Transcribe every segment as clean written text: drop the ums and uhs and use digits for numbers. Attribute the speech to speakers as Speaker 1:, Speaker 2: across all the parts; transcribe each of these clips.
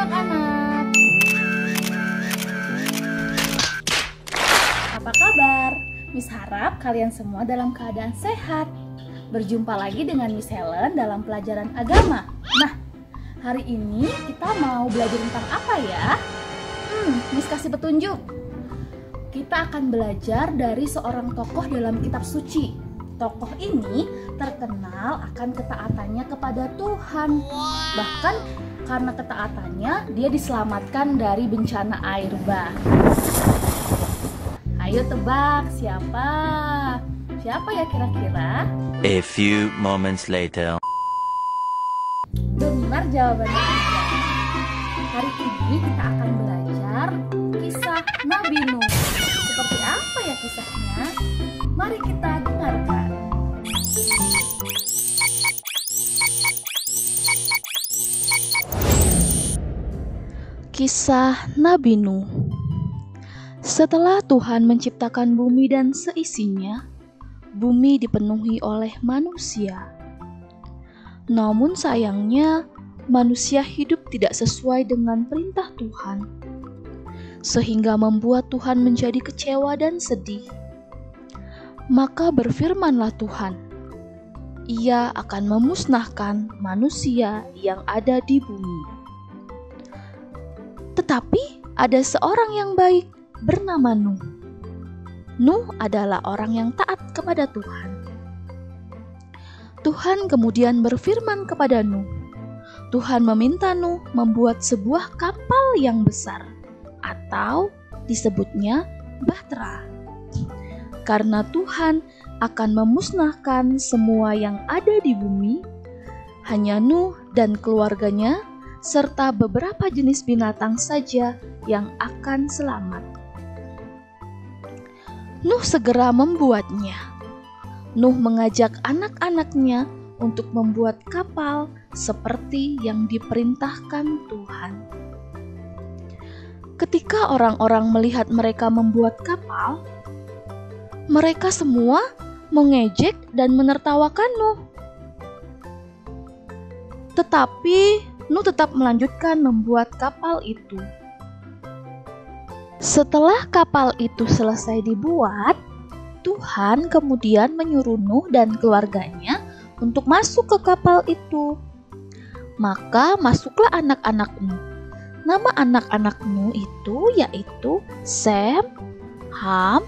Speaker 1: anak-anak. Apa kabar? Miss harap kalian semua dalam keadaan sehat. Berjumpa lagi dengan Miss Helen dalam pelajaran agama. Nah, hari ini kita mau belajar tentang apa ya? Miss kasih petunjuk. Kita akan belajar dari seorang tokoh dalam kitab suci. Tokoh ini terkenal akan ketaatannya kepada Tuhan. Bahkan karena ketaatannya, dia diselamatkan dari bencana air bah. Ayo tebak siapa? Siapa ya kira-kira?
Speaker 2: A few moments later.
Speaker 1: Benar jawabannya. Hari ini kita akan belajar kisah Nabi Nuh. Seperti apa ya kisahnya? Mari kita dengarkan. Kisah Nabi Nuh. Setelah Tuhan menciptakan bumi dan seisinya, bumi dipenuhi oleh manusia. Namun sayangnya, manusia hidup tidak sesuai dengan perintah Tuhan, sehingga membuat Tuhan menjadi kecewa dan sedih. Maka berfirmanlah Tuhan, Ia akan memusnahkan manusia yang ada di bumi. Tetapi ada seorang yang baik bernama Nuh. Nuh adalah orang yang taat kepada Tuhan. Tuhan kemudian berfirman kepada Nuh. Tuhan meminta Nuh membuat sebuah kapal yang besar, atau disebutnya bahtera. Karena Tuhan akan memusnahkan semua yang ada di bumi, hanya Nuh dan keluarganya serta beberapa jenis binatang saja yang akan selamat. Nuh segera membuatnya. Nuh mengajak anak-anaknya untuk membuat kapal seperti yang diperintahkan Tuhan. Ketika orang-orang melihat mereka membuat kapal, mereka semua mengejek dan menertawakan Nuh. Tetapi Nuh tetap melanjutkan membuat kapal itu. Setelah kapal itu selesai dibuat, Tuhan kemudian menyuruh Nuh dan keluarganya untuk masuk ke kapal itu. Maka masuklah anak-anak Nuh. Nama anak-anak Nuh itu yaitu Sem, Ham,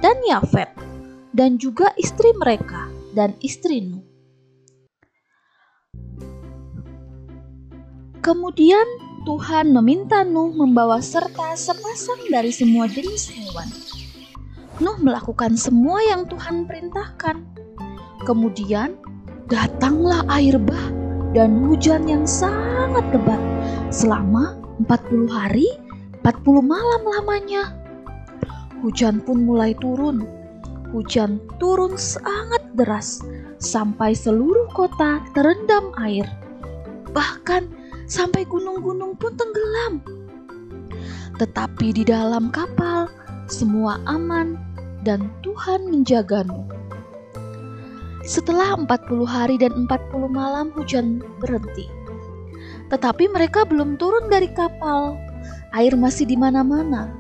Speaker 1: dan Yafet, dan juga istri mereka dan istri Nuh. Kemudian Tuhan meminta Nuh membawa serta sepasang dari semua jenis hewan. Nuh melakukan semua yang Tuhan perintahkan. Kemudian datanglah air bah dan hujan yang sangat lebat selama 40 hari, 40 malam lamanya. Hujan pun mulai turun. Hujan turun sangat deras sampai seluruh kota terendam air. Bahkan sampai gunung-gunung pun tenggelam. Tetapi di dalam kapal semua aman dan Tuhan menjaga Nuh. Setelah 40 hari dan 40 malam hujan berhenti. Tetapi mereka belum turun dari kapal. Air masih di mana-mana.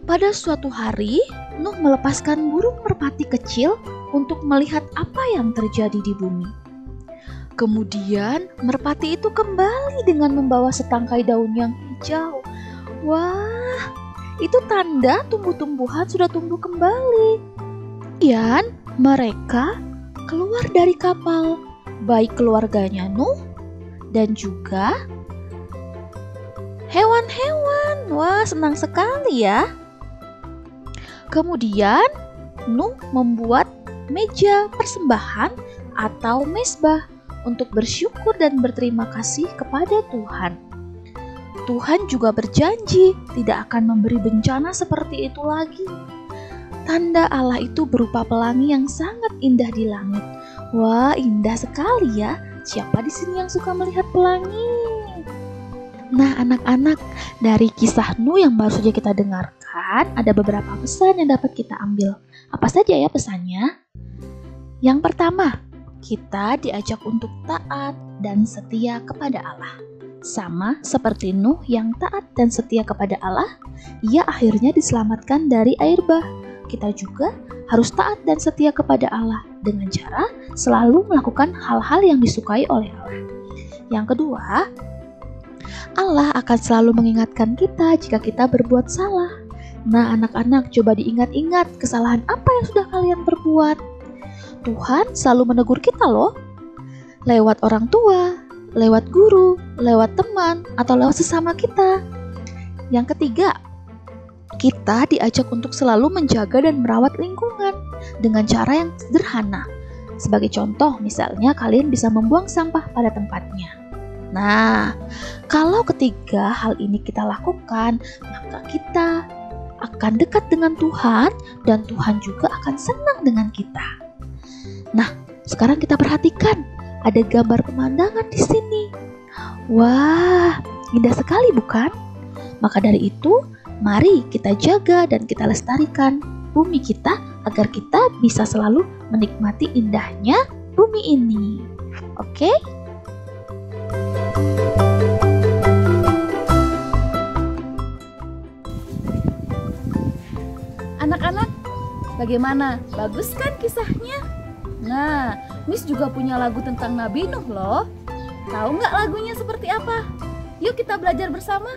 Speaker 1: Pada suatu hari, Nuh melepaskan burung merpati kecil untuk melihat apa yang terjadi di bumi. Kemudian merpati itu kembali dengan membawa setangkai daun yang hijau. Wah, itu tanda tumbuh-tumbuhan sudah tumbuh kembali. Kemudian mereka keluar dari kapal, baik keluarganya Nuh dan juga hewan-hewan. Wah, senang sekali ya. Kemudian Nuh membuat meja persembahan atau mezbah untuk bersyukur dan berterima kasih kepada Tuhan. Tuhan juga berjanji tidak akan memberi bencana seperti itu lagi. Tanda Allah itu berupa pelangi yang sangat indah di langit. Wah, indah sekali ya. Siapa di sini yang suka melihat pelangi? Nah, anak-anak, dari kisah Nuh yang baru saja kita dengarkan, ada beberapa pesan yang dapat kita ambil. Apa saja ya pesannya? Yang pertama, kita diajak untuk taat dan setia kepada Allah. Sama seperti Nuh yang taat dan setia kepada Allah, ia akhirnya diselamatkan dari air bah. Kita juga harus taat dan setia kepada Allah dengan cara selalu melakukan hal-hal yang disukai oleh Allah. Yang kedua, Allah akan selalu mengingatkan kita jika kita berbuat salah. Nah, anak-anak, coba diingat-ingat kesalahan apa yang sudah kalian perbuat. Tuhan selalu menegur kita loh, lewat orang tua, lewat guru, lewat teman, atau lewat sesama kita. Yang ketiga, kita diajak untuk selalu menjaga dan merawat lingkungan dengan cara yang sederhana. Sebagai contoh, misalnya kalian bisa membuang sampah pada tempatnya. Nah, kalau ketiga hal ini kita lakukan, maka kita akan dekat dengan Tuhan dan Tuhan juga akan senang dengan kita. Nah, sekarang kita perhatikan, ada gambar pemandangan di sini. Wah, indah sekali bukan? Maka dari itu, mari kita jaga dan kita lestarikan bumi kita agar kita bisa selalu menikmati indahnya bumi ini. Oke?
Speaker 3: Anak-anak, bagaimana? Bagus kan kisahnya? Nah, Miss juga punya lagu tentang Nabi Nuh loh. Tahu nggak lagunya seperti apa? Yuk kita belajar bersama.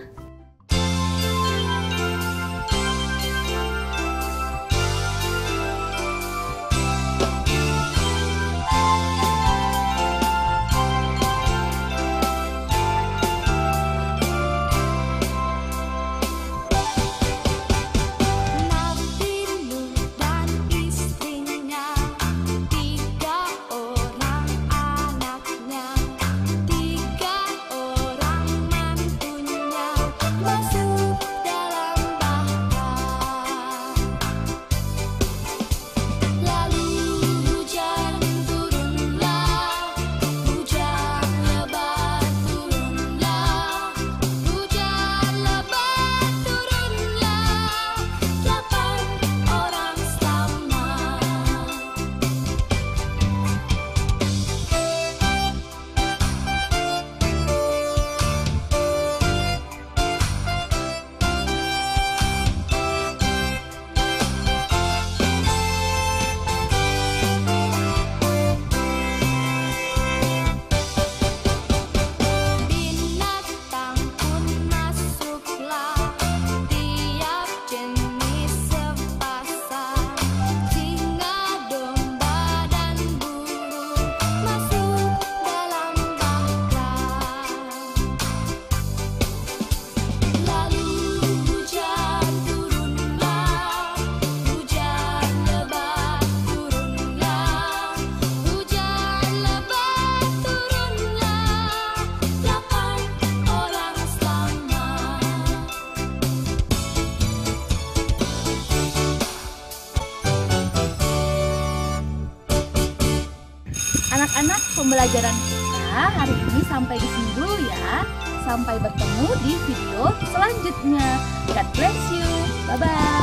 Speaker 3: Anak-anak, pembelajaran kita hari ini sampai di sini dulu ya. Sampai bertemu di video selanjutnya. God bless you. Bye-bye.